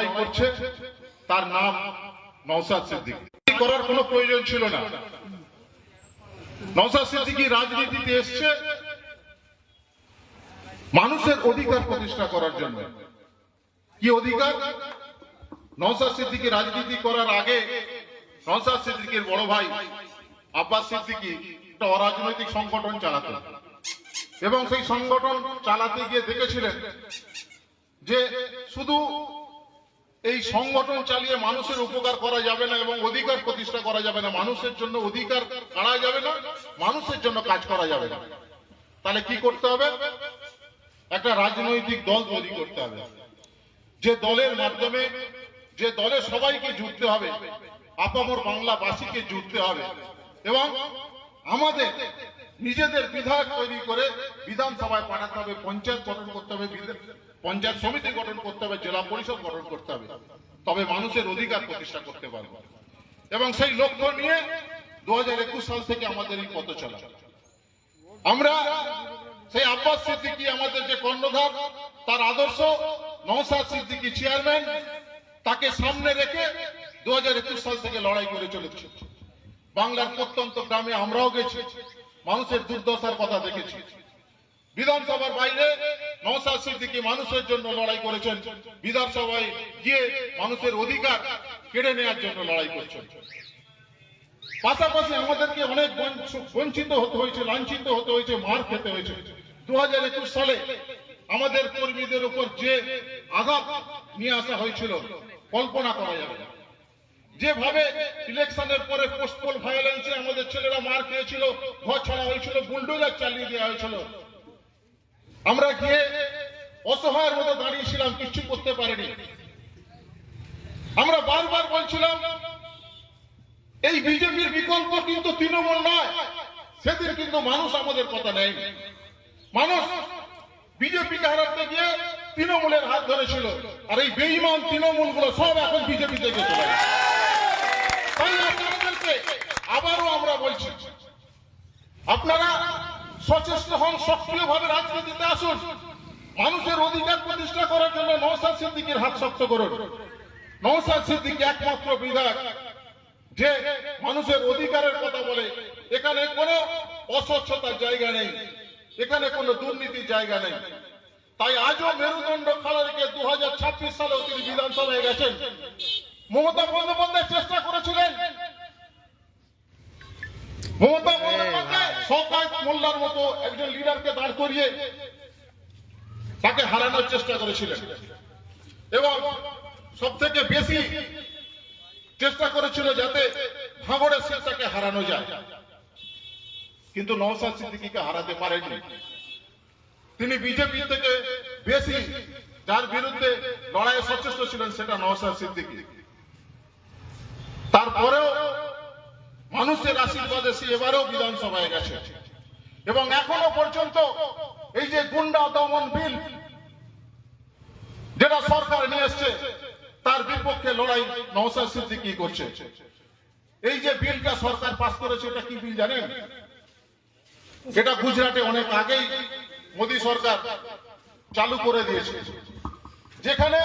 লড়াই করছে তার নাম নওশাদ সিদ্দিকী। করার কোনো প্রয়োজন ছিল না। নওশাদ সিদ্দিকী রাজনীতিতে এসছে মানুষের অধিকার প্রতিষ্ঠা করার জন্য। কি অধিকার? নওশাদ সিদ্দিকী রাজনীতি করার আগে নওশাদ সিদ্দিকীর বড় ভাই আব্বাস সিদ্দিকী একটা অরাজনৈতিক সংগঠন চালাতেন এবং সেই সংগঠন চালাতে গিয়ে দেখেছিলেন যে শুধু এই সংগঠন চালিয়ে মানুষের উপকার করা যাবে না এবং অধিকার প্রতিষ্ঠা করা যাবে না, মানুষের জন্য অধিকার কাড়া যাবে না, মানুষের জন্য কাজ করা যাবে না। তাহলে কি করতে হবে? একটা রাজনৈতিক দল তৈরি করতে হবে, যে দলের মাধ্যমে, যে দলে সবাইকে জুড়তে হবে, আপামর বাংলাবাসীকে জুড়তে হবে এবং আমাদের নিজেদের বিধায়ক তৈরি করে বিধানসভায় পাঠাতে হবে, পঞ্চায়েত গঠন করতে হবে, পঞ্চায়েত সমিতি গঠন করতে হবে, জেলা পরিষদ গঠন করতে হবে। তবে মানুষের অধিকার প্রতিষ্ঠা করতে পারবো এবং সেই লক্ষ্য নিয়ে 2021 সাল থেকে আমাদের এই পথ চলা। আমরা সেই আব্বাস সিদ্দিকী আমাদের যে কর্ণধার, তার আদর্শ, নওশাদ সিদ্দিকী চেয়ারম্যান, তাকে সামনে রেখে 2021 সাল থেকে লড়াই করে চলেছে। বাংলার প্রত্যন্ত গ্রামে আমরাও গেছি, মানুষের দুর্দশার কথা দেখেছি। বিধানসভার বাইরে নওশাদ সিদ্দিকী মানুষের জন্য লড়াই করেছেন, বিধানসভায় গিয়ে মানুষের অধিকার কেড়ে নেওয়ার জন্য লড়াই করছেন। পাশাপাশি আমাদেরকে অনেক বঞ্চিত হতে হয়েছে, লাঞ্ছিত হতে হয়েছে, মার খেতে হয়েছে। 2021 সালে আমাদের কর্মীদের উপর যে আঘাত নিয়ে আসা হয়েছিল কল্পনা করা যাবে না। যেভাবে ইলেকশনের পরে পোস্টপোল ভায়োলেন্সে আমাদের ছেলেরা মার খেয়েছিল, ঘর ছাড়া হয়েছিল, বুলডোজার চালিয়ে দেওয়া হয়েছিল, আমরা গিয়ে অসহায়ের মতো দাঁড়িয়েছিলাম, কিছু করতে পারিনি। আমরা বারবার বলছিলাম এই বিজেপির বিকল্প কিন্তু তৃণমূল নয়। সেদিন কিন্তু মানুষ আমাদের কথা নেয়নি। মানুষ বিজেপিকে হারাতে গিয়ে তৃণমূলের হাত ধরেছিল, আর এই বেঈমান তৃণমূল গুলো সব এখন বিজেপিতে গেছে। তাই আপনাদেরকে আবারও আমরা বলছি, আপনারা সচেষ্ট হন, সক্রিয়ভাবে রাজনীতিতে আসুন, মানুষের অধিকার প্রতিষ্ঠা করার জন্য নওশাদ সিদ্দিকীর হাত শক্ত করুন। নওশাদ সিদ্দিকী একমাত্র বিধায়ক যে মানুষের অধিকারের কথা বলে। এখানে কোনো অস্বচ্ছতার জায়গা নেই, এখানে কোনো দুর্নীতির জায়গা নেই। তাই আজও মেরুদণ্ড খাড়া রেখে 2026 সালেও তিনি বিধানসভায় গেছেন। মমতা বন্দ্যোপাধ্যায় চেষ্টা করেছিলেন, মমতা বন্দ্যোপাধ্যায় শওকত মোল্লার মতো একজন লিডারকে দাঁড় করিয়ে তাকে হারানোর চেষ্টা করেছিলেন এবং সব থেকে বেশি চেষ্টা করেছিল যাতে ভাঙড়ের সিটটাকে হারানো যায়, কিন্তু নওশাদ সিদ্দিকীকে হারাতে পারেননি। তিনি বিজেপি থেকে বেশি যার বিরুদ্ধে লড়াইয়ে সচেষ্ট ছিলেন সেটা নওশাদ সিদ্দিকী। তারপরেও মানুষের আশীর্বাদে সে এবারেও বিধানসভায় গেছে এবং এখনো পর্যন্ত এই যে গুন্ডা দমন বিল যেটা সরকার নিয়ে এসছে তার বিপক্ষে লড়াই নওশাদ সিদ্দিকী করছে। এই যে বিলটা সরকার পাস করেছে, এটা কি বিল জানেন? এটা গুজরাটে অনেক আগেই মোদী সরকার চালু করে দিয়েছে, যেখানে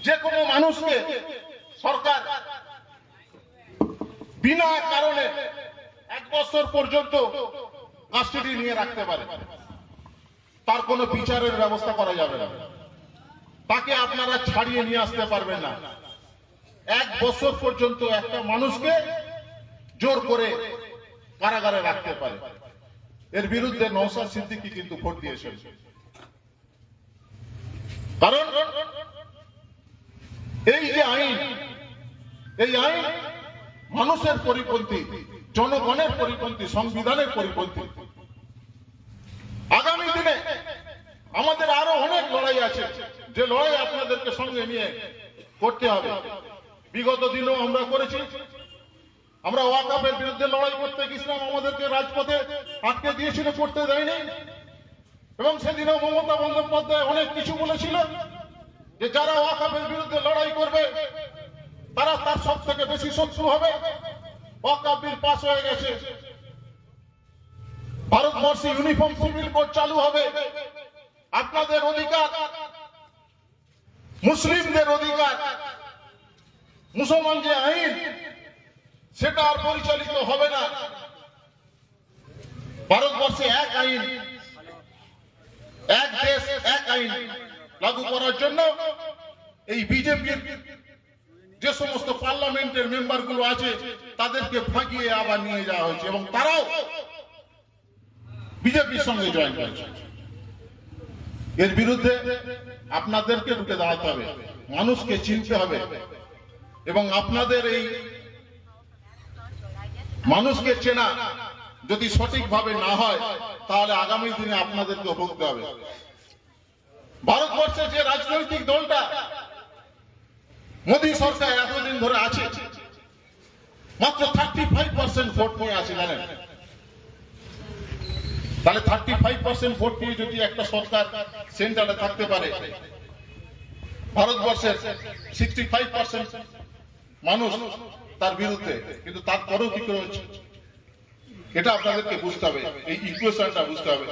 যে কোনো মানুষকে সরকার বিনা কারণে 1 বছর পর্যন্ত কাস্টডি নিয়ে রাখতে পারে, তার কোনো বিচারের ব্যবস্থা করা যাবে না, তাকে আপনারা ছাড়িয়ে নিয়ে আসতে পারবেন না। 1 বছর পর্যন্ত একটা মানুষকে জোর করে কারাগারে রাখতে পারে। এর বিরুদ্ধে নওশাদ সিদ্দিকী কিন্তু ভোট দিয়েছেন, কারণ এই যে আইন, এই আইন মানুষের পরিপন্থী, জনগণের পরিপন্থী, সংবিধানের পরিপন্থী। আগামী দিনে আমাদের আরো অনেক লড়াই আছে, যে লড়াই আপনাদেরকে সঙ্গে নিয়ে করতে হবে। বিগত দিনেও আমরা করেছি, আমরা ওয়াকফের বিরুদ্ধে লড়াই করতে গেছিলাম, আমাদেরকে রাজপথে আটকে দিয়েছিল, করতে দেয়নি। এবং সেদিনও মমতা বন্দ্যোপাধ্যায় অনেক কিছু বলেছিল যে যারা ওয়াকফের বিরুদ্ধে লড়াই করবে তারা তার সব থেকে বেশি শত্রু হবে। ওয়াকফ বিল পাস হয়ে গেছে, ভারতবর্ষে ইউনিফর্ম সিভিল কোড চালু হবে, আপনাদের অধিকার মুসলিমদের অধিকার, মুসলমান যে আইন সেটা আর পরিচালিত হবে না। ভারতবর্ষে এক আইন, এক দেশ এক আইন লাগু করার জন্য এই বিজেপির যে সমস্ত পার্লামেন্টের মেম্বার গুলো আছে তাদেরকে ফাঁকিয়ে আবার নিয়ে যাওয়া হয়েছে এবং তারাও বিজেপির সঙ্গে জয়েন করেছে। এর বিরুদ্ধে আপনাদেরকে রুখে দাঁড়াতে হবে, মানুষকে চিনতে হবে এবং আপনাদের এই মানুষকে চেনা যদি সঠিকভাবে না হয় তাহলে আগামী দিনে আপনাদেরকে ভুগতে হবে। ভারতবর্ষে যে রাজনৈতিক দলটা মোদী সরকার এতদিন ধরে আছে মাত্র 35% ভোট নিয়ে আছে, জানেন? তাহলে 35% ভোট নিয়ে যদি একটা সরকার সেন্টারে থাকতে পারে, ভারতবর্ষের 65% মানুষ তার বিরুদ্ধে, কিন্তু তারপরেও কি করে হচ্ছে এটা আপনাদেরকে বুঝতে হবে, এই ইকুয়েশনটা বুঝতে হবে।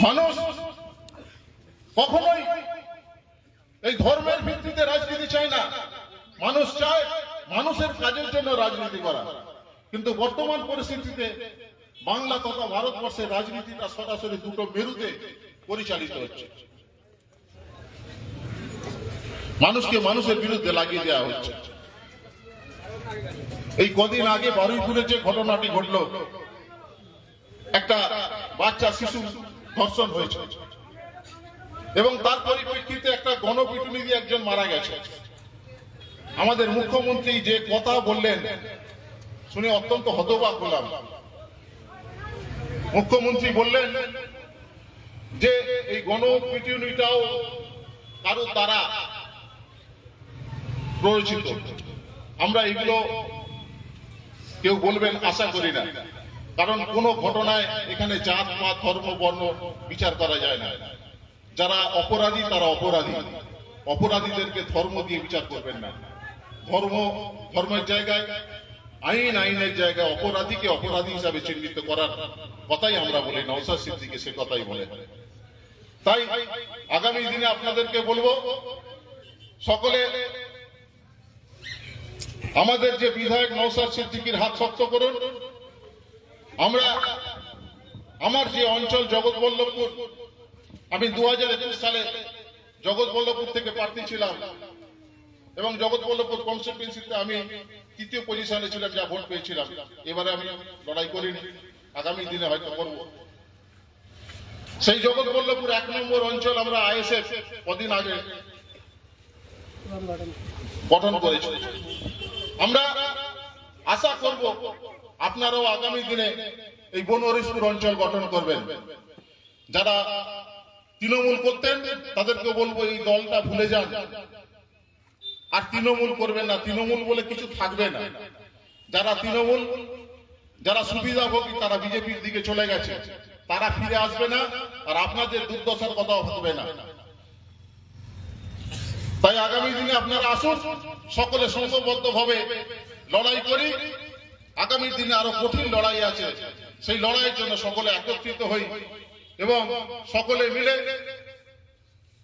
মানুষ কখনোই এই ধর্মের ভিত্তিতে রাজনীতি চায় না, মানুষ চায় মানুষের কাজের জন্য রাজনীতি করা। কিন্তু বর্তমান পরিস্থিতিতে বাংলা তথা ভারতবর্ষের রাজনীতিটা সরাসরি দুটো মেরুতে পরিচালিত হচ্ছে। মানুষকে মানুষের বিরুদ্ধে লাগিয়ে দেওয়া হচ্ছে। এই কদিন আগে বারুইপুরে যে ঘটনাটি ঘটলো, একটা বাচ্চা শিশু ধর্ষণ হয়েছে এবং তার পরিপ্রেক্ষিতে একটা গণপিটুনি দিয়ে একজন মারা গেছে। আমাদের মুখ্যমন্ত্রী যে কথা বললেন শুনে অত্যন্ত হতবাক হলাম। মুখ্যমন্ত্রী বললেন যে এই গণপিটুনিটাও কারো দ্বারা প্ররোচিত। আমরা এগুলো কেউ বলবেন আশা করি না, কারণ কোন ঘটনায় এখানে জাত বা ধর্ম বর্ণ বিচার করা যায় না। যারা অপরাধী তারা অপরাধী, অপরাধীদেরকে ধর্ম দিয়ে বিচার করবেন না। ধর্মের জায়গায়, আইনের জায়গায় অপরাধীকে অপরাধী হিসাবে চিহ্নিত করার কথাই আমরা বলি, নওশাদ সিদ্দিকী সে কথাই বলে। তাই আগামী দিনে আপনাদেরকে বলবো, সকলে আমাদের যে বিধায়ক নওশাদ সিদ্দিকীর হাত শক্ত করুন। আমার যে অঞ্চল জগৎবল্লভপুর, আমি 2021 সালে জগৎবল্লভপুর থেকে প্রার্থী ছিলাম এবং জগৎবল্লভপুর কনস্টিটিউয়েন্সিতে আমি তৃতীয় পজিশনে ছিলাম, যা ভোট পেয়েছিলাম। এবারে আমি লড়াই করিনি, আগামী দিনে হয়তো করব। সেই জগৎবল্লভপুর 1 নম্বর অঞ্চল আমরা আইএসএফ কদিন আগে গঠন করেছি। আমরা আশা করব আপনারাও আগামী দিনে এই বনহরিশপুর অঞ্চল গঠন করবেন। যারা তৃণমূল করতেন তাদেরকে বলবো এই দলটা ভুলে যান, আর তৃণমূল করবেন না। তৃণমূল বলে কিছু থাকবে না। যারা সুবিধাভোগী তারা বিজেপির দিকে চলে গেছে, তারা ফিরে আসবে না, আর আপনাদের দুর্দশার কথাও হবে না। তাই আগামী দিনে আপনারা আসুন, সকলে সংঘবদ্ধভাবে লড়াই করি। আগামী দিনে আরো কঠিন লড়াই আছে, সেই লড়াইয়ের জন্য সকলে একত্রিত হই এবং সকলে মিলে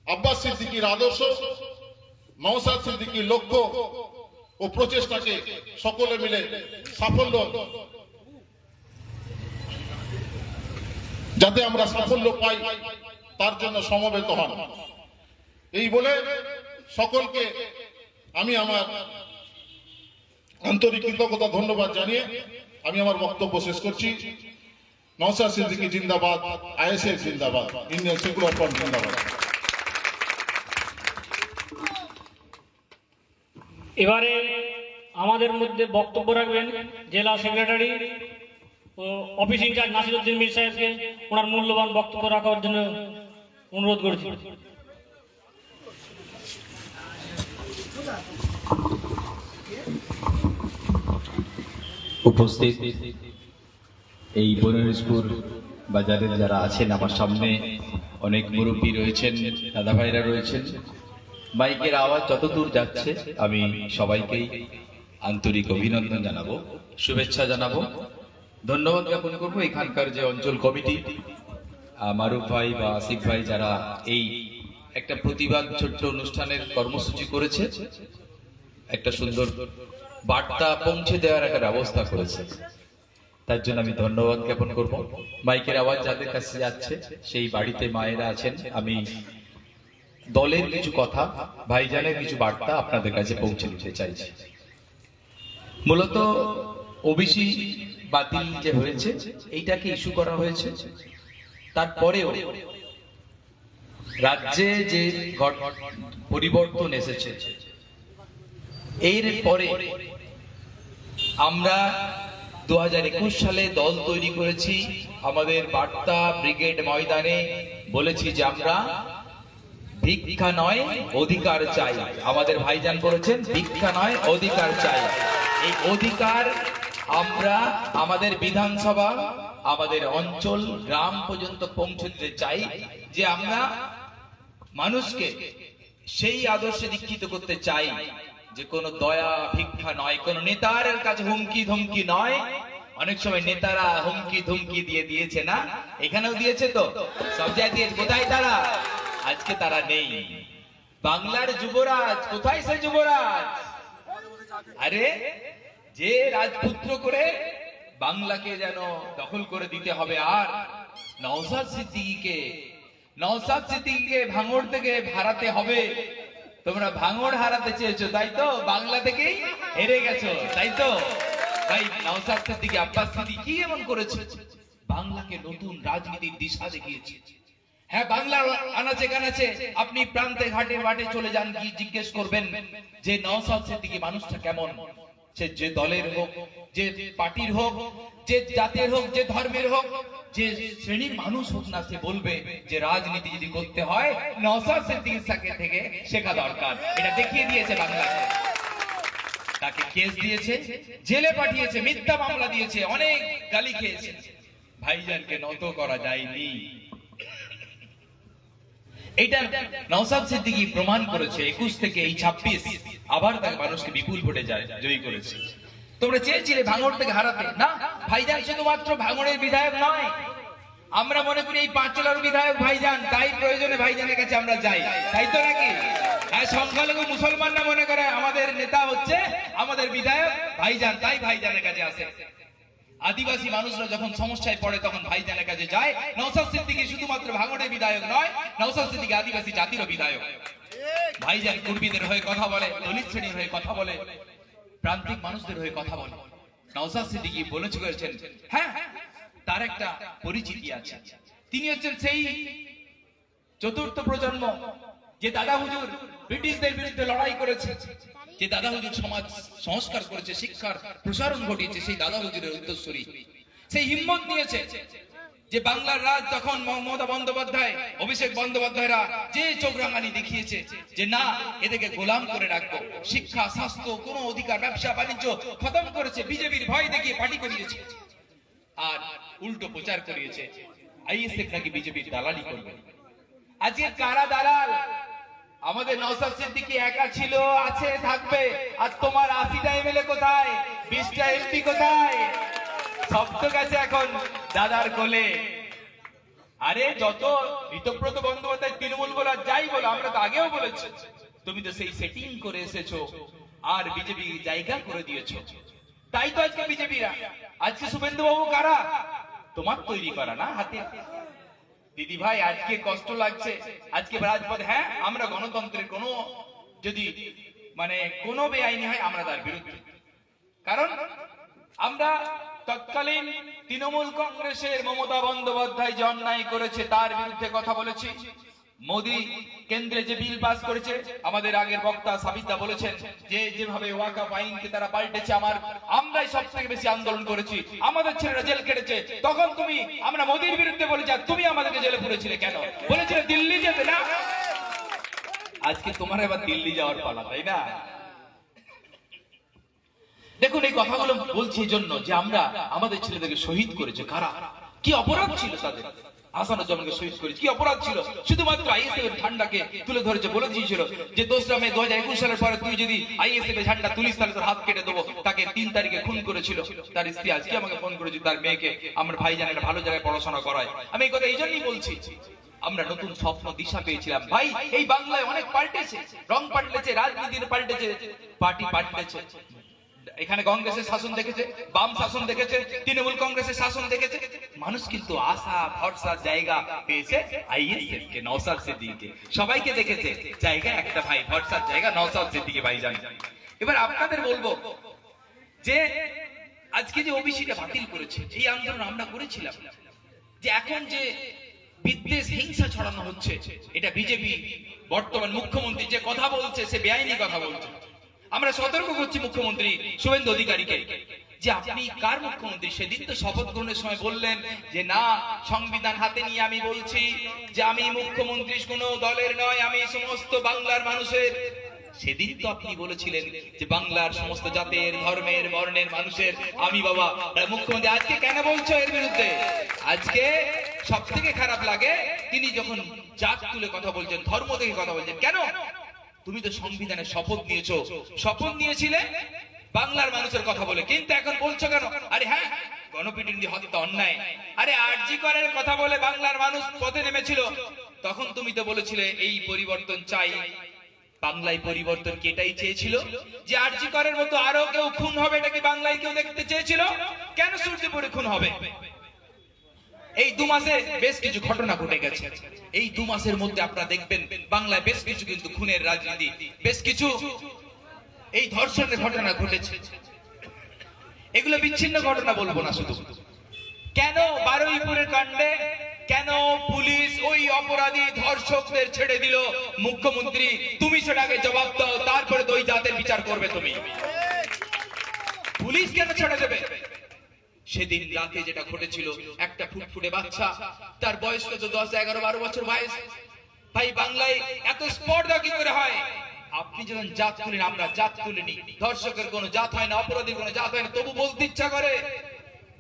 আব্বাস সিদ্দিকীর আদর্শ, নওশাদ সিদ্দিকীর লক্ষ্য ও প্রচেষ্টাকে সকলে মিলে সাফল্য, যাতে আমরা সাফল্য পাই তার জন্য সমবেত হন। এই বলে সকলকে আমি আমার আন্তরিক কৃতজ্ঞতা ধন্যবাদ জানিয়ে আমি আমার বক্তব্য শেষ করছি। নওশাদ সিদ্দিকী জিন্দাবাদ, আইএসএফ জিন্দাবাদ, ইন্ডিয়ান সেকুলার ফ্রন্ট জিন্দাবাদ। এবারে আমাদের মধ্যে বক্তব্য রাখবেন জেলা সেক্রেটারি ও অফিস ইনচার্জ নাসিরউদ্দিন মীর সাহেবকে ওনার মূল্যবান বক্তব্য রাখার জন্য অনুরোধ করছি। উপস্থিত এই বনহরিশপুর বাজারের যারা আছেন, আমার সামনে অনেক মুরব্বী রয়েছেন, দাদা ভাইরা রয়েছেন। মাইকের আওয়াজ যতদূর যাচ্ছে আমি সবাইকেই আন্তরিক অভিনন্দন জানাবো, শুভেচ্ছা জানাবো, ধন্যবাদ জ্ঞাপন করবো এখানকার যে অঞ্চল কমিটি, মারুফ ভাই বা আসিফ ভাই, যারা এই একটা প্রতিবাদ ছোট্ট অনুষ্ঠানের কর্মসূচি করেছে, একটা সুন্দর বার্তা পৌঁছে দেওয়ার একটা ব্যবস্থা করেছে। তার জন্য আমি ধন্যবাদ জ্ঞাপন করব। মাইকের আওয়াজ যাদের কাছে যাচ্ছে সেই বাড়িতে মায়েরা আছেন, আমি দলের কিছু কথা, ভাইজানের কিছু বার্তা আপনাদের কাছে পৌঁছে দিতে চাইছি। মূলত ওবিসি বাতিল যে হয়েছে, এইটাকে ইস্যু করা হয়েছে। তারপরেও রাজ্যে যে পরিবর্তন এসেছে, এর পরে আমরা 2021 সালে দল তৈরি করেছি। আমাদের বার্তা ব্রিগেড ময়দানে বলেছি যে আমরা ভিক্ষা নয় অধিকার চাই। আমাদের ভাইজান বলেছেন ভিক্ষা নয় অধিকার চাই। এই অধিকার আমরা আমাদের বিধানসভা, আমাদের অঞ্চল, গ্রাম পর্যন্ত পৌঁছে দিতে চাই, যে আমরা মানুষকে সেই আদর্শে দীক্ষিত করতে চাই যে কোনো দয়া ভিক্ষা নয়, কোন নেতার কাছে হুমকি ধমকি নয়। অনেক সময় নেতারা হুমকি ধমকি দিয়ে দিয়েছে না, এখানেও দিয়েছে তো, সব জায়গায় দিয়েছে। কোথায় তারা? আজকে তারা নেই। বাংলার যুবরাজ কোথায়? সে যুবরাজ আরে যে রাজপুত্র করে বাংলাকে যেন দখল করে দিতে হবে। আর নওশাদ সিদ্দিকীকে ভাঙড় থেকে হারাতে হবে। তোমরা ভাঙড় হারাতে চেয়েছো, তাই তো? বাংলা থেকেই হেরে গেছো, তাই তো? ভাই নওশাদ সিদ্দিকী, আব্বাস সিদ্দিকী কি এমন করেছে? বাংলাকে নতুন রাজনীতির দিশা দেখিয়েছে। হ্যাঁ, বাংলার আনাচে কানাচে আপনি প্রান্তে ঘাটে বাটে চলে যান, কি জিজ্ঞেস করবেন যে নওশাদ সিদ্দিকী মানুষটা কেমন? সে যে দলের হোক, যে পার্টির হোক, যে জাতের হোক, যে ধর্মের হোক, যে শ্রেণীর মানুষ হোক না, সে বলবে যে রাজনীতি যদি করতে হয় নওশাদ সিদ্দিকীর থেকে শেখা দরকার। এটা দেখিয়ে দিয়েছে বাংলাকে। তাকে কেস দিয়েছে, জেলে পাঠিয়েছে, মিথ্যা মামলা দিয়েছে, অনেক গালি খেয়েছে। ভাইজানকে নত করা যায়নি। এটা নওশাদ সিদ্দিকী প্রমাণ করেছে। 21 থেকে এই 26 আবার তাকে মানুষকে বিপুল ভোটে জয়ী করেছে। তোমরা চেয়েছিলে ভাঙড় থেকে হারাতে, না। ভাইজান শুধুমাত্র ভাঙড়ের বিধায়ক নয়, আমরা মনে করি এই পাঁচলার বিধায়ক ভাইজান, তাই প্রয়োজনে ভাইজানের কাছে আমরা যাই, তাই তো নাকি? হ্যাঁ, সংখ্যালঘু মুসলমানরা মনে করে আমাদের নেতা হচ্ছে আমাদের বিধায়ক ভাইজান, তাই ভাইজানের কাছে আসে। আদিবাসী মানুষরা যখন সমস্যায় পড়ে তখন ভাইজানের কাছে যায়। নওশাদ সিদ্দিকী শুধুমাত্র ভাঙড়ের বিধায়ক নয়, নওশাদ সিদ্দিকী আদিবাসী জাতিরও বিধায়ক। ভাইজান কুর্মীদের হয়ে কথা বলে, দলিত শ্রেণীর হয়ে কথা বলে, প্রান্তিক মানুষদের হয়ে কথা বলে। নওশাদ সিদ্দিকী বলেছেন, হ্যাঁ তার একটা পরিচিতি আছে। তিনি হচ্ছেন সেই চতুর্থ প্রজন্ম যে দাদা হুজুর ব্রিটিশদের বিরুদ্ধে লড়াই করেছে, যে দাদা হুজুর সমাজ সংস্কার করেছে, শিক্ষার প্রসারণ ঘটিয়েছে, সেই দাদা হুজুরের উত্তরসূরি। সেই হিম্মত নিয়েছে যে বাংলার রাজ তখন মমতা বন্দ্যোপাধ্যায়, অভিষেক বন্দ্যোপাধ্যায়রা যে চোখরাঙানি দেখিয়েছে যে না, এদেরকে গোলাম করে রাখবো, শিক্ষা, স্বাস্থ্য, কোনো অধিকার, ব্যবসা বাণিজ্য খতম করেছে, বিজেপির ভয় দেখিয়ে পার্টি করিয়েছে। আর উল্টো প্রচার করিয়েছে আইএসএফ নাকি বিজেপির দালালি করবে। আজকে কারা দালাল? আমাদের নওশাদ সিদ্দিকী একা ছিল, আছে, থাকবে। আর তোমার 80টা এমএলএ কোথায়? 20টা এমপি কোথায়? সব তো গেছে এখন দাদার কোলে। আরে যত ঋতব্রত বন্দ্যোপাধ্যায় তৃণমূল বলো যাই বলো, আমরা তো আগেও বলেছি, তুমি তো সেই সেটিং করে এসেছো আর বিজেপি জায়গা করে দিয়েছো। তাই তো আজকে বিজেপিরা, আজকে শুভেন্দু বাবু কারা? তোমার তৈরি করা না হাতে। দিদি ভাই আজকে কষ্ট লাগছে, আজকে রাজপথে, হ্যাঁ আমরা গণতন্ত্রের কোনো যদি কোনো বেআইনি হয় আমরা তার বিরুদ্ধে। কারণ আমরা তৎকালীন তৃণমূল কংগ্রেসের মমতা বন্দ্যোপাধ্যায় যে অন্যায় করেছে তার বিরুদ্ধে কথা বলেছি। মোদী কেন্দ্রে যে বিল পাস করেছে, আমাদের আগের বক্তা সাবিতা বলেছেন যে যেভাবে ওয়াকাফ আইনকে তারা পাল্টেছে, আমরাই সব থেকে বেশি আন্দোলন করেছি, আমাদের ছেলেরা জেল কেটেছে। তখন আমরা মোদীর বিরুদ্ধে বলেছি, আর তুমি আমাদেরকে জেলে পুরেছিলে কেন? বলেছিলে দিল্লি যেতে না। আজকে তোমার এবার দিল্লি যাওয়ার পালা, তাই না? দেখুন, এই কথাগুলো বলছি এই জন্য যে আমরা আমাদের ছেলেদেরকে শহীদ করেছে কারা? কি অপরাধ ছিল তাদের? আসানুজ্জামানকে শহীদ করেছে, কি অপরাধ ছিল? শুধুমাত্র আইএসএফ এর ঝান্ডাকে তুলে ধরেছে, বলে দিয়েছিল যে 2রা মে 2021 সালের পরে তুই যদি আইএসএফ এর ঝান্ডা তুলিস তাহলে তোর হাত কেটে দেবো। তাকে 3 তারিখে খুন করেছিল। তার স্ত্রী আজকে আমাকে ফোন করেছে, তার মেয়েকে আমার ভাইজান একটা ভালো জায়গায় পড়াশোনা করায়। আমি এই কথা এই জন্যই বলছি। আমরা নতুন স্বপ্ন দিশা পেয়েছিলাম। ভাই এই বাংলায় অনেক পাল্টেছে, রং পাল্টেছে, রাজনীতির পাল্টেছে, পার্টি পাল্টেছে। এখানে কংগ্রেসের শাসন দেখেছে, বাম শাসন দেখেছে, তৃণমূল কংগ্রেসের শাসন দেখেছে। মানুষ কিন্তু আশা ভরসার জায়গা পেয়েছে আইএসএফ কে, নওশাদ সিদ্দিকীকে। সবাইকে দেখেছে জায়গা একটা, ভাই ভরসার জায়গা নওশাদ সিদ্দিকী ভাইজান। এবার আপনাদের বলবো যে আজকে যে ওবিসিটা বাতিল করেছে, এই আন্দোলন আমরা করেছিলাম, যে এখন যে বিদ্বেষ হিংসা ছড়ানো হচ্ছে, এটা বিজেপি বর্তমান মুখ্যমন্ত্রী যে কথা বলছে সে বেআইনি কথা বলছে। আমরা সতর্ক করছি মুখ্যমন্ত্রী শুভেন্দু অধিকারীকে যে আপনি কার মুখ্যমন্ত্রী? সেদিন তো শপথ গ্রহণের সময় বললেন যে না, সংবিধান হাতে নিয়ে আমি বলছি যে আমি মুখ্যমন্ত্রী কোনো দলের নয়, আমি সমস্ত বাংলার মানুষের। সেদিন তো আপনি বলেছিলেন যে বাংলার সমস্ত জাতের, ধর্মের, বর্ণের মানুষের আমি বাবা মুখ্যমন্ত্রী। আজকে কেন বলছো এর বিরুদ্ধে? আজকে সব থেকে খারাপ লাগে তিনি যখন জাত তুলে কথা বলছেন, ধর্ম থেকে কথা বলছেন। কেন? তুমি তো সংবিধানের শপথ নিয়েছো, শপথ নিয়েছিলে বাংলার মানুষের কথা বলে, কিন্তু এখন বলছো কেন? আরে হ্যাঁ, গণপিটুনি হত্যা অন্যায়। আরে আরজি করের কথা বলে বাংলার মানুষ পথে নেমেছিল, তখন তুমি তো বলেছিলে এই পরিবর্তন চাই। বাংলায় পরিবর্তন কি এটাই চেয়েছিল যে আরজি করের মতো আরো কেউ খুন হবে? এটা কি বাংলায় কেউ দেখতে চেয়েছিল? কেন সূর্যপুরে খুন হবে? এই 2 মাসে বেশ কিছু ঘটনা ঘটে গেছে। এই 2 মাসের মধ্যে আপনারা দেখবেন বাংলায় বেশ কিছু কিন্তু খুনের রাজনীতি, বেশ কিছু এই ধর্ষণের ঘটনা ঘটেছে। এগুলো বিচ্ছিন্ন ঘটনা বলবো না শুধু। কেন বারুইপুরের কাণ্ডে কেন পুলিশ ওই অপরাধী ধর্ষকদের ছেড়ে দিল? মুখ্যমন্ত্রী তুমি সেটাকে জবাব দাও, তারপরে তো ওই জাতের বিচার করবে তুমি। পুলিশ কেন ছেড়ে দেবে? সেদিন রাতে যেটা ঘটেছিল, একটা ফুটফুটে বাচ্চা, তার বয়স তো 10, 11, 12 বছর বয়স। ভাই বাংলায় এত স্পর্ধা কি করে হয়? আপনি যখন জাত তুলেন, আমরা জাত তুলিনি। ধর্ষকের কোনো জাত হয় না, অপরাধীর কোনো জাত হয় না, তবু বলতে ইচ্ছা করে।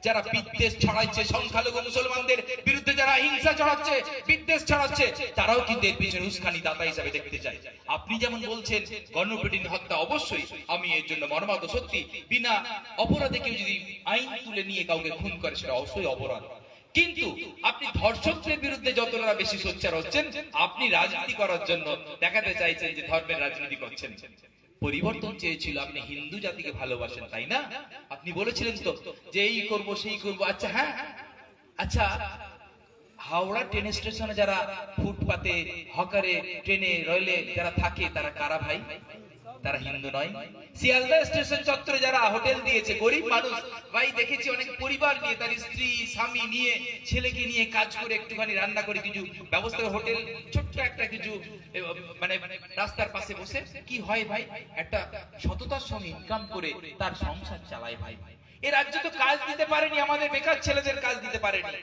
যারা বিদ্বেষ ছড়াচ্ছে সংখ্যালঘু মুসলমানদের বিরুদ্ধে, যারা হিংসা ছড়াচ্ছে, বিদ্বেষ ছড়াচ্ছে, তারাও কিন্তু এর পিছনে উস্কানি দাতা হিসাবে দেখতে চায়। আপনি যেমন বলছেন গণপিটুনি হত্যা, অবশ্যই আমি এর জন্য মর্মাহত। সত্যি বিনা অপরাধে কেউ যদি আইন তুলে নিয়ে কাউকে খুন করে সেটা অবশ্যই অপরাধ। কিন্তু আপনি ধর্ষকদের বিরুদ্ধে যতটা বেশি সোচ্চার হচ্ছেন, আপনি রাজনীতি করার জন্য দেখাতে চাইছেন যে ধর্মের রাজনীতি করছেন। পরিবর্তন চেয়েছিল, আপনি হিন্দু জাতিকে ভালোবাসেন তাই না? আপনি বলেছিলেন তো যে এই করব সেই করব। আচ্ছা হ্যাঁ, আচ্ছা হাওড়া ট্রেন স্টেশনে যারা ফুটপাতে, হকারে, ট্রেনে, রেলে যারা থাকে তারা কারা ভাই? তারা হিন্দু নয়? শিয়ালদা স্টেশন চত্বরে যারা হোটেল দিয়েছে, গরিব মানুষ ভাই, দেখেছি অনেক পরিবার নিয়ে, তার স্ত্রী স্বামী নিয়ে, ছেলেকে নিয়ে কাজ করে, একটুখানি রান্না করে কিছু ব্যবস্থা, হোটেল ছোট্ট একটা কিছু মানে রাস্তার পাশে বসে কি হয় ভাই, একটা সততার সঙ্গে ইনকাম করে তার সংসার চালায়। ভাই এ রাজ্য তো কাজ দিতে পারেনি, আমাদের বেকার ছেলেদের কাজ দিতে পারেনি,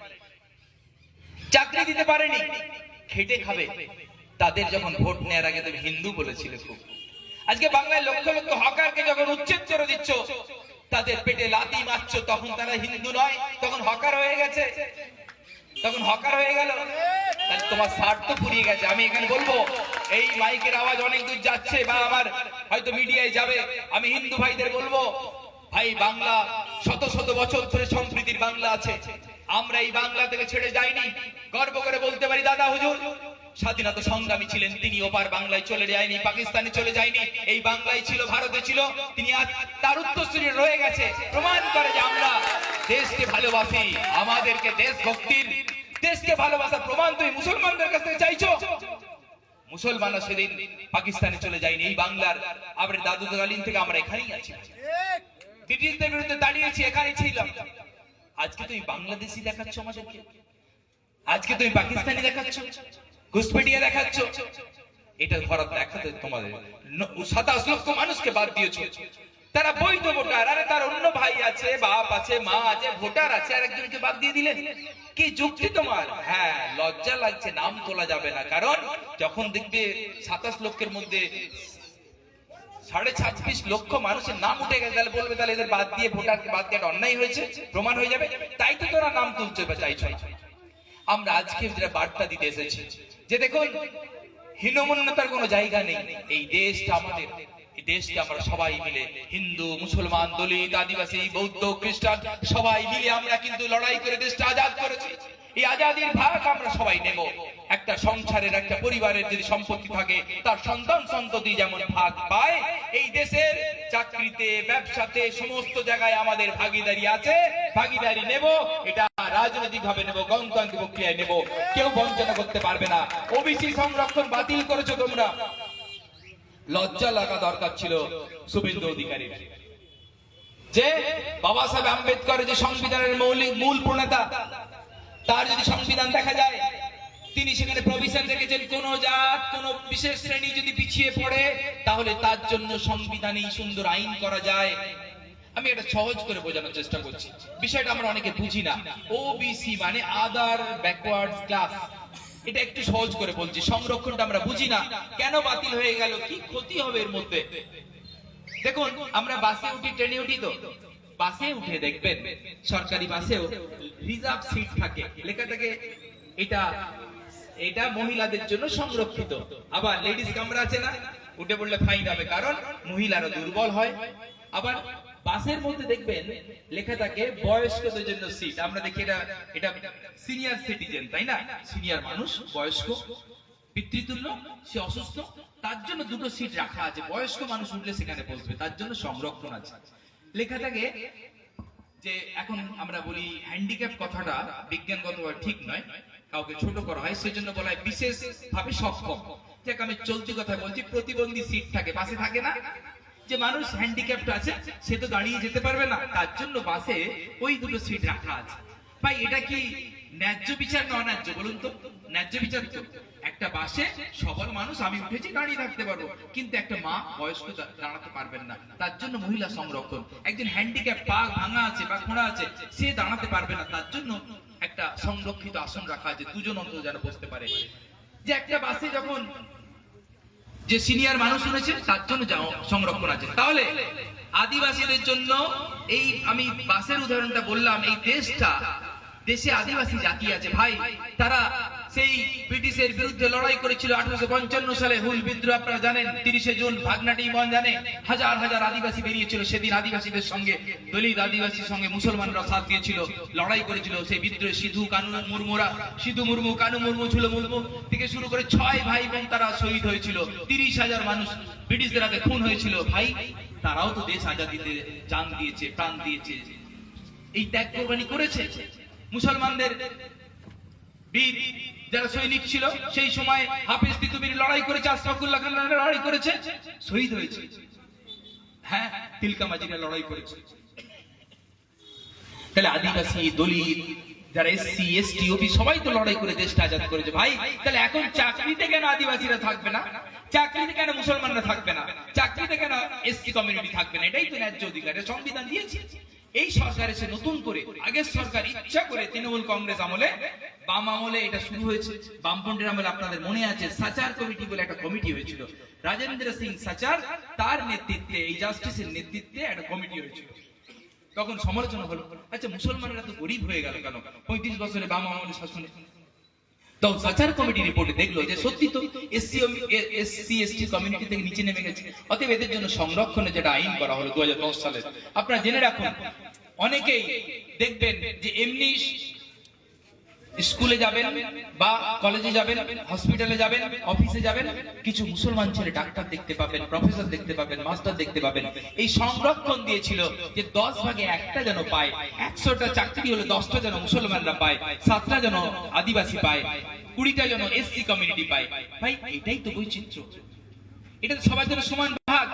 চাকরি দিতে পারেনি, খেটে খাবে। তাদের যখন ভোট নেওয়ার আগে তুমি হিন্দু বলেছিলে খুব। আজকে বাংলায় লক্ষ লক্ষ হকারকে যখন উচ্ছেদ করে দিচ্ছ, তাদের পেটে লাথি মারছো, তখন তারা হিন্দু নয়, তখন হকার হয়ে গেছে, তখন হকার হয়ে গেল। তাহলে তোমার স্বার্থ ফুরিয়ে গেছে। আমি এখানে বলবো, এই মাইকের আওয়াজ অনেক দূর যাচ্ছে বা আমার হয়তো মিডিয়ায় যাবে, আমি হিন্দু ভাইদের বলবো, ভাই বাংলা শত শত বছর ধরে সম্প্রীতির বাংলা আছে। আমরা এই বাংলা থেকে ছেড়ে যাইনি। গর্ব করে বলতে পারি দাদা হুজুর স্বাধীনতা সংগ্রামী ছিলেন, তিনি ওপার বাংলায় চলে যায়নি, পাকিস্তানে চলে যায়নি, এই বাংলায় ছিল, ভারতে ছিল। তিনি আজ তার উত্তরসূরি রয়ে গেছে, প্রমাণ করে যে আমরা দেশকে ভালোবাসি। আমাদেরকে দেশভক্তির, দেশকে ভালোবাসার প্রমাণ তুমি মুসলমানদের কাছ থেকে চাইছো। মুসলমানরা সেদিন পাকিস্তানে চলে যায়নি, এই বাংলার আবার দাদুকালীন থেকে আমরা এখানেই আছি, ব্রিটিশদের বিরুদ্ধে দাঁড়িয়েছি, এখানেই ছিলাম। আজকে তুমি বাংলাদেশি দেখাচ্ছ আমাদেরকে, আজকে তুমি পাকিস্তানি দেখাচ্ছ, ঘুষপেটিয়া দেখাচ্ছ। এটা ধরা দেখাতে তোমাদের 27 লক্ষ মানুষকে বাদ দিয়েছো, তারা বৈধ ভোটার। আরে তার অন্য ভাই আছে, বাপ আছে, মা আছে, ভোটার আছে, আর একজনকে বাদ দিয়ে দিলেন, কি যুক্তি তোমার? হ্যাঁ লজ্জা লাগছে, নাম তোলা যাবে না, কারণ যখন দেখবে 27 লক্ষের মধ্যে 26.5 লক্ষ মানুষের নাম উঠে গেছে, তাহলে বলবে তাহলে এদের বাদ দিয়ে ভোটারকে বাদ দিয়ে অন্যায় হয়েছে, প্রমাণ হয়ে যাবে। তাই তো তোরা নাম তুলতে চাইছো। আমরা আজকে যেটা বার্তা দিতে এসেছি যে দেখুন, হীনমন্যতার কোনো জায়গা নেই। এই দেশটা আমাদের, এই দেশকে আমরা সবাই মিলে, হিন্দু, মুসলমান, দলিত, আদিবাসী, বৌদ্ধ, খ্রিস্টান, সবাই মিলে আমরা কিন্তু লড়াই করে দেশটা আজাদ করেছি। এই আজাদির ভাগ আমরা সবাই নেব। একটা সংসারের, একটা পরিবারের যদি সম্পত্তি থাকে, তার সন্তান সন্ততি যেমন ভাগ পায়, এই দেশের চাকরিতে, ব্যবসাতে, সমস্ত জায়গায় আমাদের ভাগিদারি আছে। ভাগিদারি নেব, এটা রাজনৈতিক ভাবে নেব, গণতান্ত্রিক প্রক্রিয়ায় নেব, কেউ বঞ্চনা করতে পারবে না। ওবিসি সংরক্ষণ বাতিল করেছো তোমরা, লজ্জা লাগা দরকার ছিল শুভেন্দু অধিকারীর। যে বাবা সাহেব আম্বেদকর যে সংবিধানের মূল প্রণেতা, তার যদি সংবিধান দেখা যায়, তিনি সেখানে প্রভিশন রেখেছেন কোন জাত, কোন বিশেষ শ্রেণী যদি পিছিয়ে পড়ে, তাহলে তার জন্য সংবিধানেই সুন্দর আইন করা যায়। আমি এটা সহজ করে বোঝানোর চেষ্টা করছি, বিষয়টা আমরা অনেকে বুঝি না। ওবিসি মানে আদার ব্যাকওয়ার্ড ক্লাস, এটা একটু সহজ করে বলছি। সংরক্ষণটা আমরা বুঝি না, কেন বাতিল হয়ে গেল, কি ক্ষতি হবে এর মধ্যে। দেখুন, আমরা বাসে উঠি, ট্রেনে উঠি, তো বাসে উঠে দেখবেন সরকারি বাসেও রিজার্ভ সিট থাকে, লেখা থাকে এটা এটা মহিলাদের জন্য সংরক্ষিত। আবার লেডিস কামরা আছে না, উঠে পড়লে ফাইন হবে, কারণ মহিলারা দুর্বল হয়। আবার বাসের মধ্যে দেখবেন লেখা থাকে বয়স্কদের জন্য সিট। আমরা দেখি এটা সিনিয়র সিটিজেন, তাই না, সিনিয়র মানুষ, বয়স্ক, পিতৃতুল্য, সে অসুস্থ, তার জন্য দুটো সিট রাখা আছে। বয়স্ক মানুষ উঠলে সেখানে বসবে, তার জন্য সংরক্ষণ আছে। লেখা থাকে যে, এখন আমরা বলি হ্যান্ডিক্যাপ কথাটা বিজ্ঞানগতভাবে ঠিক নয়, কাউকে ছোট করা হয়, সেজন্য বলা হয় বিশেষ ভাবে সক্ষম। দেখ, আমি চলতি কথা বলছি, প্রতিবন্ধী সিট থাকে বাসে, থাকে না, যে মানুষ হ্যান্ডিক্যাপ্ট আছে, সে তো দাঁড়িয়ে যেতে পারবে না, তার জন্য বাসে ওই দুটো সিট রাখা আছে। ভাই, এটা কি ন্যায্য বিচার না অন্যায্য বলুন তো? ন্যায্য বিচার তো। একটা বাসে সবল মানুষ, আমি উঠেছি, দাঁড়িয়ে থাকতে পারবো, কিন্তু একটা মা বয়স্ক দাঁড়াতে পারবেন না, তার জন্য মহিলা সংরক্ষণ। একজন হ্যান্ডিক্যাপ, পা ভাঙা আছে বা খোঁড়া আছে, সে দাঁড়াতে পারবে না, তার জন্য একটা সংরক্ষিত আসন রাখা আছে, দুজন অন্তত যেন বসতে পারে। যে একটা বাসে যখন যে সিনিয়র মানুষ রয়েছে, তার জন্য সংরক্ষণ আছে। তাহলে আদিবাসীদের জন্য, এই আমি বাসের উদাহরণটা বললাম, এই দেশে আদিবাসী জাতি আছে ভাই, তারা সেই ব্রিটিশের বিরুদ্ধে লড়াই করেছিল 1855 সালে হুল বিদ্রোহ, আপনারা জানেন। 30শে জুন ভাগনাটি মন জানে, হাজার হাজার আদিবাসী বেরিয়েছিল সেদিন। আদিবাসীদের সঙ্গে, দলিত আদিবাসীর সঙ্গে মুসলমানরা সাথ দিয়েছিল, লড়াই করেছিল সেই বিদ্রোহে। সিধু মুর্মু, কানু মুর্মু, ঝুলো মুর্মু থেকে শুরু করে 6 ভাই বোন তারা শহীদ হয়েছিল। 30,000 মানুষ ব্রিটিশদের হাতে খুন হয়েছিল। ভাই, তারাও তো দেশ আজাদিতে জান দিয়েছে, প্রাণ দিয়েছে, এই ত্যাগ কোরবানি করেছে। মুসলমানদের বীর যারা সৈনিক ছিল সেই সময়, হাফিজ তিতুমির লড়াই করেছে, আশফাকুল্লাহ খান লড়াই করেছে, শহীদ হয়েছে। হ্যাঁ, তিলকা মাঝিরা লড়াই করেছে। তাহলে আদিবাসী, দলিত, যারা এসসি, এসটি, ওবি সবাই তো লড়াই করে দেশটা আজাদ করেছে। ভাই, তাহলে এখন চাকরিতে কেন আদিবাসীরা থাকবে না? চাকরিতে কেন মুসলমানরা থাকবে না? চাকরিতে কেন এসসি কমিউনিটি থাকবে না? এটাই তো ন্যায্য অধিকার, সংবিধান দিয়েছে। এই সরকার এসে নতুন করে, আগের সরকার ইচ্ছা করে, তৃণমূল কংগ্রেস আমলে, বাম আমলে এটা শুরু হয়েছে, বামপন্থীর আমলে আপনাদের মনে আছে সাচার কমিটি বলে একটা কমিটি হয়েছিল, রাজেন্দ্র সিং সাচার, তার নেতৃত্বে, এই জাস্টিসের নেতৃত্বে একটা কমিটি হয়েছিল। তখন সমালোচনা হলো, আচ্ছা মুসলমানরা তো গরিব হয়ে গেল কেন 35 বছরে বাম আমলের শাসনে? তো সাচার কমিটি রিপোর্টে দেখলো যে সত্যি তো এসসি এসটি কমিউনিটি থেকে নিচে নেমে গেছে। অতএব এদের জন্য সংরক্ষণের যেটা আইন করা হলো 2010 সালে, আপনারা জেনে রাখুন। অনেকেই দেখবেন যে এমনি স্কুলে যাবেন বা কলেজে যাবেন, হসপিটালে যাবেন, অফিসে যাবেন, কিছু মুসলমান ছেলে ডাক্তার দেখতে পাবেন, প্রফেসর দেখতে পাবেন, মাস্টার দেখতে পাবেন। এই সংরক্ষণ দিয়েছিল যে 10 ভাগে 1টা যেন পায়, 100টা চাকরি হলে 10টা যেন মুসলমানরা পায়, 7টা যেন আদিবাসী পায়, 20টা যেন এসসি কমিউনিটি পায়। ভাই, এটাই তো বৈচিত্র্য, এটা তো সবার জন্য সমান ভাগ।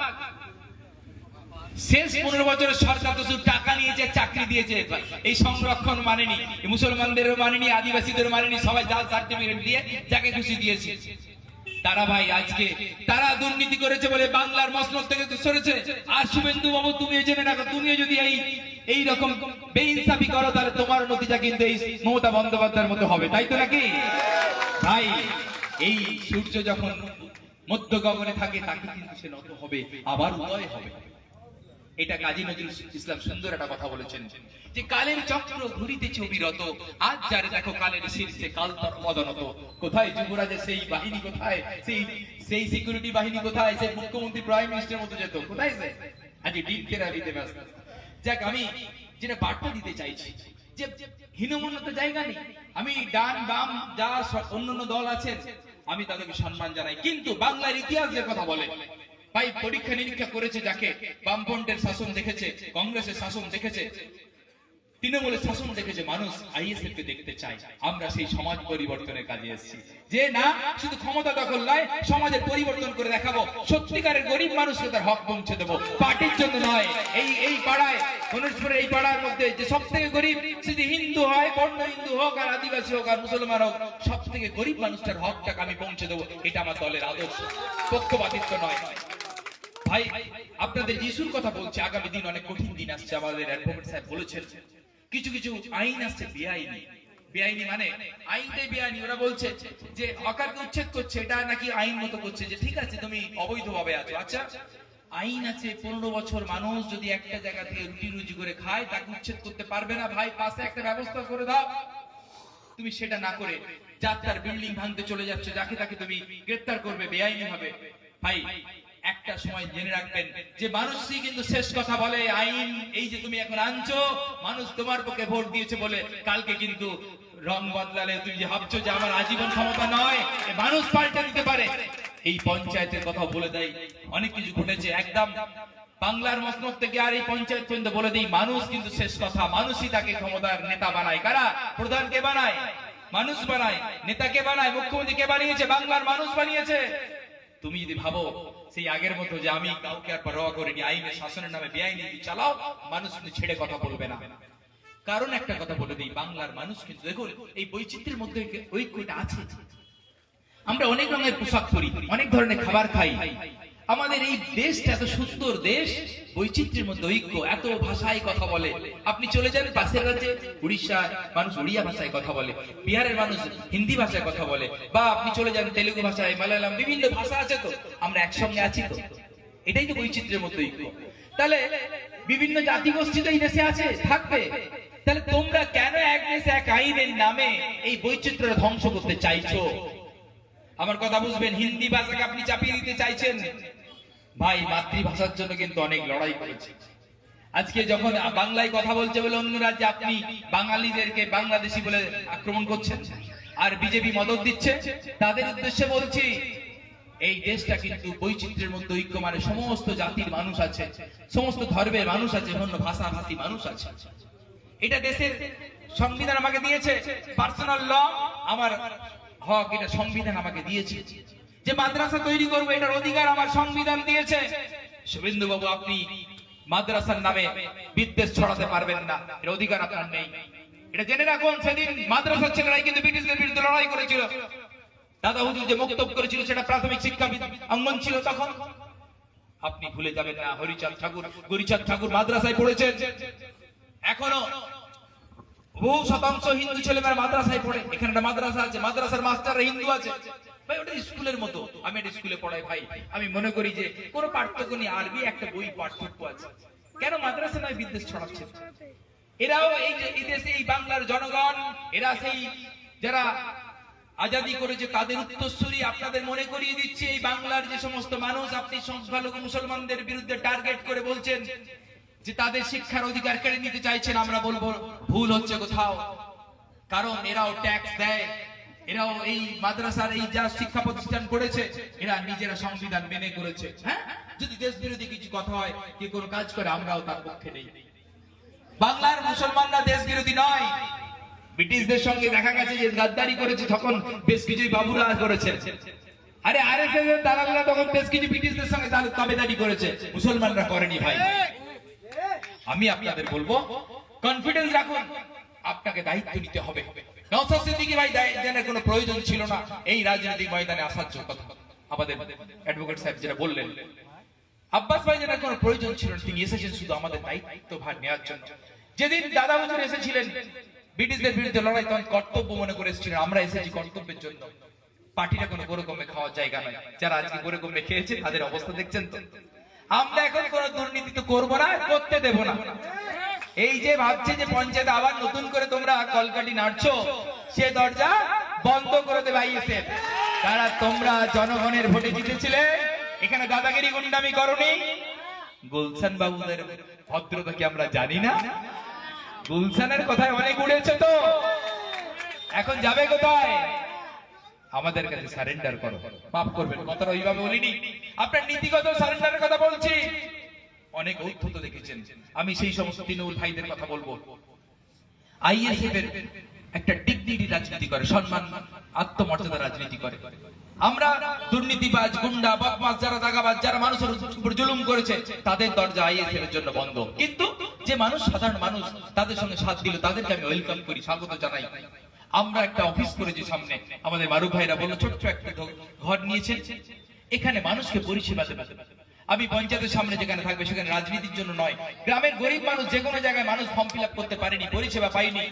শেষ 15 বছরের সরকার তো শুধু টাকা নিয়েছে, চাকরি দিয়েছে, এই সংরক্ষণ মানেনি, মুসলমানদেরও মানেনি, আদিবাসীদেরও মানেনি, সবাই জাল সার্টিফিকেট দিয়ে যাকে খুশি দিয়েছে। তারা ভাই আজকে তারা দুর্নীতি করেছে বলে বাংলার মসনদ থেকে সরেছে। আর শুভেন্দু বাবু, তুমিও জেনে রাখো, তুমিও যদি এই রকম বেইনসাফি করো, তাহলে তোমার নতিজা কিন্তু এই মমতা বন্দ্যোপাধ্যায়ের মতো হবে, তাই তো নাকি? ভাই, এই সূর্য যখন মধ্য গগনে থাকে, তাকে কিন্তু সে নত হবে, আবার উদয় হবে। এটা কাজী নজরুল ইসলাম সুন্দর একটা কথা বলেছেন, যে কালের চক্র ঘুরিতেছে অবিরত, আজ যারে দেখো কালের শীর্ষে, কাল তার মদনত। কোথায় যুবরাজের সেই বাহিনী, কোথায় সেই সিকিউরিটি বাহিনী, কোথায় সেই মুখ্যমন্ত্রী, প্রাইম মিনিস্টার মতো যেত, কোথায় সে? আজ ডিম কেরা দিতে ব্যস্ত। যাক, আমি যেটা বার্তা দিতে চাইছি, যে হীনমন্যত জায়গা নেই। আমি ডান বাম যা অন্যান্য দল আছেন আমি তাদেরকে সম্মান জানাই, কিন্তু বাংলার ইতিহাসের কথা বলে ভাই, পরীক্ষা নিরীক্ষা করেছে যাকে, বামফ্রন্টের শাসন দেখেছে, কংগ্রেসের শাসন দেখেছে, তৃণমূলের শাসন দেখেছে, মানুষ আইএসএফ কে দেখতে চায়। আমরা সেই সমাজ পরিবর্তনের কাজে এসেছি, যে না শুধু ক্ষমতা দখল নয়, সমাজের পরিবর্তন করে দেখাবো, সত্যিকারের গরিব মানুষকে তার হক পৌঁছে দেবো, পার্টির জন্য নয়। এই পাড়ায়, গণেশপুরের এই পাড়ার মধ্যে যে সব থেকে গরিব, শুধু হিন্দু হয়, বর্ণ হিন্দু হোক আর আদিবাসী হোক আর মুসলমান হোক, সব থেকে গরিব মানুষটার হকটাকে আমি পৌঁছে দেবো, এটা আমার দলের আদর্শ, পক্ষপাতিত্ব নয়। ভাই আপনাদের যিশুর কথা বলছে, আগামী দিন অনেক কঠিন দিন আসছে, আমাদের অ্যাডভোকেট সাহেব বলেছেন কিছু কিছু আইন আসছে বেআইনি। বেআইনি মানে আইনটাই বেআইনি। ওরা বলছে যে হকারকে উচ্ছেদ করছে, এটা নাকি আইন মতো করছে, যে ঠিক আছে তুমি অবৈধভাবে আছো, আচ্ছা আইন আছে 15 বছর মানুষ যদি একটা জায়গা থেকে রুটি রুজি করে খায় তাকে উচ্ছেদ করতে পারবে না। ভাই পাশে একটা ব্যবস্থা করে দাও, তুমি সেটা না করে যার তার বিল্ডিং ভাঙতে চলে যাচ্ছে, যাকে তাকে তুমি গ্রেফতার করবে বেআইনি ভাবে। ভাই একটা সময় জেনে রাখবেন যে মানুষই কিন্তু শেষ কথা বলে। আইন এই যে তুমি এখন আনছো, মানুষ তোমার পক্ষে ভোট দিয়েছে বলে কালকে কিন্তু রং বদলালে তুমি যে ভাবছো যে আমার আজীবন ক্ষমতা নয়, মানুষ পাল্টে দিতে পারে। এই পঞ্চায়েতের কথা বলে দেয়, অনেক কিছু ঘটেছে একদম বাংলার মসনদ থেকে আর এই পঞ্চায়েত পর্যন্ত বলে দিই, মানুষ কিন্তু শেষ কথা, মানুষই তাকে ক্ষমতার নেতা বানায়। কারা? প্রধান কে বানায়? মানুষ বানায়। নেতা কে বানায়? মুখ্যমন্ত্রী কে বানিয়েছে? বাংলার মানুষ বানিয়েছে। তুমি যদি ভাবো সেই আগের মতো যে আমি কাউকে আর পরোয়া করিনি, আইনের শাসনের নামে বেআইনি চালাও, মানুষ কিন্তু ছেড়ে কথা বলবে না। কারণ একটা কথা বলে দিই, বাংলার মানুষ কিন্তু দেখুন এই বৈচিত্র্যের মধ্যে ঐক্যটা আছে। আমরা অনেক রঙের পোশাক পরি, অনেক ধরনের খাবার খাই, আমাদের এই দেশটা এত সুন্দর দেশ, বৈচিত্র্যের মধ্যে ঐক্য, এত ভাষায় কথা বলে। আপনি চলে যান পাশের রাজ্যে উড়িষ্যার মানুষ উড়িয়া ভাষায় কথা বলে, বিহারের মানুষ হিন্দি ভাষায় কথা বলে, বা আপনি চলে যান তেলুগু ভাষায়, মালায়ালাম, বিভিন্ন ভাষা আছে, তো আমরা একসঙ্গে আছি তো, এটাই তো বৈচিত্র্যের মধ্যে ঐক্য। তাহলে বিভিন্ন জাতিগোষ্ঠী তো এই দেশে আছে, থাকবে, তাহলে তোমরা কেন এক দেশে এক আইনের নামে এই বৈচিত্র্য ধ্বংস করতে চাইছো? আমার কথা বুঝবেন, হিন্দি ভাষাকে আপনি চাপিয়ে দিতে চাইছেন। ভাই মাতৃভাষার জন্য কিন্তু অনেক লড়াই করেছে। আজকে যখন বাংলায় কথা বলছে বলে অন্য রাজ্যে আপনি বাঙালিদেরকে বাংলাদেশি বলে আক্রমণ করছেন, আর বিজেপি মদত দিচ্ছে, তাদের উদ্দেশ্যে বলছি এই দেশটা কিন্তু বৈচিত্র্যের মধ্যে ঐক্য, মানে সমস্ত জাতির মানুষ আছে, সমস্ত ধর্মের মানুষ আছে, অন্য ভাষাভাষী মানুষ আছে। এটা দেশের সংবিধান আমাকে দিয়েছে, পার্সোনাল ল আমার হক, এটা সংবিধান আমাকে দিয়েছে। যে মাদ্রাসা তৈরি করবো এটার অধিকার আমার সংবিধান দিয়েছে। শুভেন্দু বাবু আপনি মাদ্রাসার নামে বিদ্বেষ ছড়াতে পারবেন না, এর অধিকার আপনার নেই। এটা জেনে রাখুন, সেদিন মাদ্রাসার ছেলেরাই কিন্তু ব্রিটিশদের বিরুদ্ধে লড়াই করেছিল। দাদা হুজুর যে বক্তব্য করেছিল সেটা প্রাথমিক শিক্ষা অঙ্গন ছিল তখন। আপনি ভুলে যাবেন না, হরিচাঁদ ঠাকুর, গরিচাঁদ ঠাকুর মাদ্রাসায় পড়েছেন, এখনো বহু শতাংশ হিন্দু ছেলেমেয়েরা মাদ্রাসায় পড়ে। এখানে একটা মাদ্রাসা আছে, মাদ্রাসার মাস্টাররা হিন্দু আছে। ভাই ওটা স্কুলের মতো, আমি একটা স্কুলে পড়াই ভাই, আমি মনে করি যে কোনো পার্থক্য নেই, আরবি একটা বই পার্থক্য আছে। কেন মাদ্রাসা নয় বিদ্বেষ ছড়াচ্ছে? এরাও এই যে এই দেশে এই বাংলার জনগণ, এরা সেই যারা আজাদি করেছে তাদের উত্তরসূরি। আপনাদের মনে করিয়ে দিচ্ছে, এই বাংলার যে সমস্ত মানুষ আপনি সংখ্যালঘু মুসলমানদের বিরুদ্ধে টার্গেট করে বলছেন যে তাদের শিক্ষার অধিকার কেড়ে নিতে চাইছেন, আমরা বলবো ভুল হচ্ছে কোথাও। কারণ এরাও ট্যাক্স দেয়, এরাও এই মাদ্রাসার এই যা শিক্ষা প্রতিষ্ঠান করেছে এরা নিজেরা সংবিধান মেনে করেছে। হ্যাঁ, যদি দেশ বিরোধী কিছু কথা হয়, কি কোনো কাজ করে, আমরাও তার পক্ষে নেই। বাংলার মুসলমানরা দেশ বিরোধী নয়। ব্রিটিশদের সঙ্গে দেখা গেছে যে গাদ্দারি করেছে, তখন বেশ কিছুই বাবুরা করেছে। আরে আরএসএস এর দালালরা তখন বেশ কিছু ব্রিটিশদের সঙ্গে তাবেদারি করেছে, মুসলমানরা করেনি। ভাই আমি আপনাদের বলবো, কনফিডেন্স রাখুন, আপনাকে দায়িত্ব নিতে হবে। নওশাদ সিদ্দিকী ভাই জানার কোনো প্রয়োজন ছিল না এই রাজনৈতিক ময়দানে আসার জন্য, আমাদের অ্যাডভোকেট সাহেব যেটা বললেন। আব্বাস ভাই জানার কোনো প্রয়োজন ছিল না, তিনি এসেছেন শুধু আমাদের দায়িত্বভার নেওয়ার জন্য। যেদিন দাদা হুজুর এসেছিলেন ব্রিটিশদের বিরুদ্ধে লড়াই, তখন কর্তব্য মনে করে এসেছিলেন, আমরা এসেছি কর্তব্যের জন্য। পার্টিটা কোনো গরু কমে খাওয়ার জায়গা নয়। যারা আজকে গরু কমে খেয়েছে তাদের অবস্থা দেখছেন তো। আমরা এখন কোনো দুর্নীতি তো করবো না, করতে দেব না। এই যে ভাবছে যে পঞ্চায়েত আবার নতুন করে তোমরা কলকাঠি নাড়ছো, সে দরজা বন্ধ করে দেবে আইএসএফ। তারা তোমরা জনগণের ভোটে জিতেছিলে, এখানে দাদাগিরি গুন্ডামি করনি। গুলশান বাবুদের ভদ্রতা কি আমরা জানি না? গুলশানের কথায় অনেক উড়েছে তো, এখন যাবে কোথায়? আমাদের কাছে সারেন্ডার করো। মাফ করবেন, কথাটা ওইভাবে বলিনি, আপনার নীতিগত সারেন্ডারের কথা বলছি। অনেক ঔদ্ধত দেখেছেন, আমি সেই সমস্ত তৃণমূল ভাইদের কথা বলবো। আইএসএফ এর একটা ডিগনিটি রাজনীতি করে, সম্মান আত্মমর্যাদা রাজনীতি করে। আমরা দুর্নীতিবাজ, গুন্ডা, বদমাশ, যারা দাগাবাজ, যারা মানুষের উপর জুলুম করেছে, তাদের দরজা আইএসএফ এর জন্য বন্ধ। কিন্তু যে মানুষ, সাধারণ মানুষ, তাদের সঙ্গে সাথ দিল, তাদেরকে আমি ওয়েলকাম করি, স্বাগত জানাই। আমরা একটা অফিস করেছি সামনে, আমাদের মারুফ ভাইরা বললো ছোট্ট একটা ঘর নিয়েছেন, এখানে মানুষকে পরিষেবা দেবে। আমি পঞ্চায়েতের সামনে যেখানে থাকবে সেখানে রাজনীতির জন্য নয়, গ্রামের গরিব মানুষ যে কোনো জায়গায় মানুষ ফর্ম ফিল আপ করতে পারেনি, পরিষেবা পাইনি,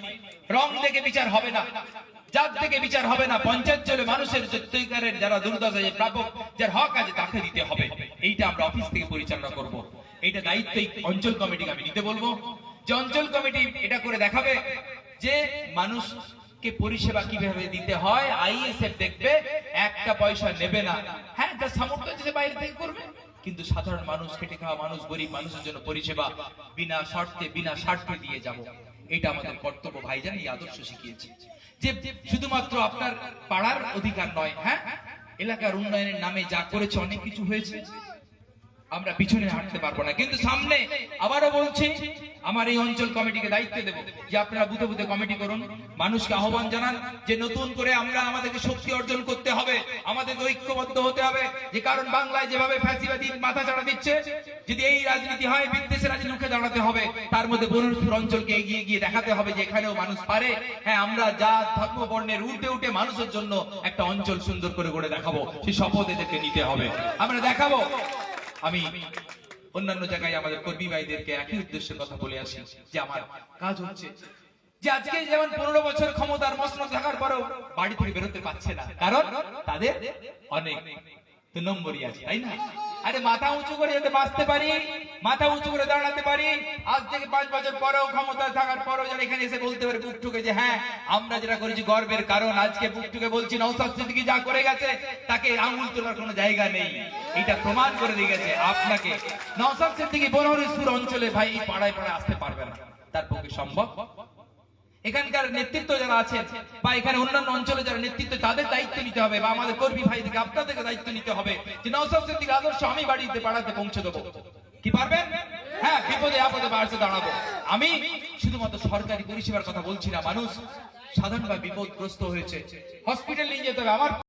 রং দেখে বিচার হবে না, জাত থেকে বিচার হবে না, পঞ্চায়েত চলে মানুষের সত্যিকারের যারা দুর্দশা, যে প্রাপক, যার হক আছে তাকে দিতে হবে। এইটা আমরা অফিস থেকে পরিচালনা করব। এইটা দায়িত্ব এই অঞ্চল কমিটিকে আমি নিতে বলবো, যে অঞ্চল কমিটি এটা করে দেখাবে যে মানুষকে পরিষেবা কিভাবে দিতে হয়। আইএসএফ দেখবে, একটা পয়সা নেবে না, হ্যাঁ যার সামর্থ্য আছে সে বাইরে থেকে করবে, কিন্তু সাধারণ মানুষ, খেটে খাওয়া মানুষ, গরিব মানুষের জন্য পরিষেবা বিনা শর্তে, বিনা স্বার্থে দিয়ে যাব। এটা আমাদের কর্তব্য। ভাইজান এই আদর্শ শিখিয়েছে যে শুধুমাত্র আপনার পাড়ার অধিকার নয়, হ্যাঁ এলাকার উন্নয়নের নামে যা করেছে অনেক কিছু হয়েছে, আমরা পিছনে হাঁটতে পারবো না, কিন্তু সামনে। আবারও বলছি, আমার এই অঞ্চল কমিটিকে দায়িত্ব দেব যে আপনারা বুথে বুথে কমিটি করুন, মানুষকে আহ্বান জানান যে নতুন করে আমাদেরকে শক্তি অর্জন করতে হবে, আমাদেরকে ঐক্যবদ্ধ হতে হবে। যে কারণ বাংলায় যেভাবে ফ্যাসিবাদী মাথা চাড়া দিচ্ছে, যদি এই রাজনীতি হয়, বিদ্বেষের রাজনীতি রুখে দাঁড়াতে হবে। তার মধ্যে বরুণপুর অঞ্চলকে এগিয়ে গিয়ে দেখাতে হবে যে এখানেও মানুষ পারে। হ্যাঁ, আমরা জাত ধর্ম বর্ণের উঠে উঠে মানুষের জন্য একটা অঞ্চল সুন্দর করে গড়ে দেখাবো, সেই শপথ এদেরকে নিতে হবে, আমরা দেখাবো। আমি অন্যান্য জায়গায় আমাদের কর্মী ভাইদেরকে একই উদ্দেশ্যের কথা বলে আসি যে আমার কাজ হচ্ছে যে আজকে যেমন 15 বছর ক্ষমতার মসনদ থাকার পরেও বাড়ি থেকে বেরোতে পারছে না, কারণ তাদের অনেক নম্বরই আছে, তাই না? আরে মাথা উঁচু করে যাতে বাঁচতে পারি, মাথা উঁচু করে দাঁড়াতে পারি, আজ থেকে 5 বছর পরেও ক্ষমতা থাকার পরেও যেন এখানে এসে বলতে পারে বুক ঠুকে যে হ্যাঁ আমরা যেটা করেছি গর্বের কারণ। আজকে বুক ঠুকে বলছি নওশাদ সিদ্দিকী যা করে গেছে তাকে আঙুল তোলার কোনো জায়গা নেই, এটা প্রমাণ করে দিয়ে গেছে আপনাকে। নওশাদ সিদ্দিকী বনহরিপুর অঞ্চলে ভাই এই পাড়ায় পাড়ায় আসতে পারবে না, তার পক্ষে সম্ভব। এখানকার নেতৃত্ব যারা আছেন বা এখানে অন্যান্য অঞ্চলে যারা নেতৃত্ব, তাদের দায়িত্ব নিতে হবে, বা আমাদের কর্মী ভাইদেরকে আপনাদেরকে দায়িত্ব নিতে হবে যে নওশাদ সিদ্দিকী আদর্শ আমি বাড়িতে পাড়াতে পৌঁছে দেবো। কি পারবেন? হ্যাঁ, বিপদে আপদে পাশে দাঁড়াবো। আমি শুধুমাত্র সরকারি পরিষেবার কথা বলছি না, মানুষ সাধারণভাবে বিপদগ্রস্ত হয়েছে, হসপিটাল নিয়ে যেতে হবে, আমার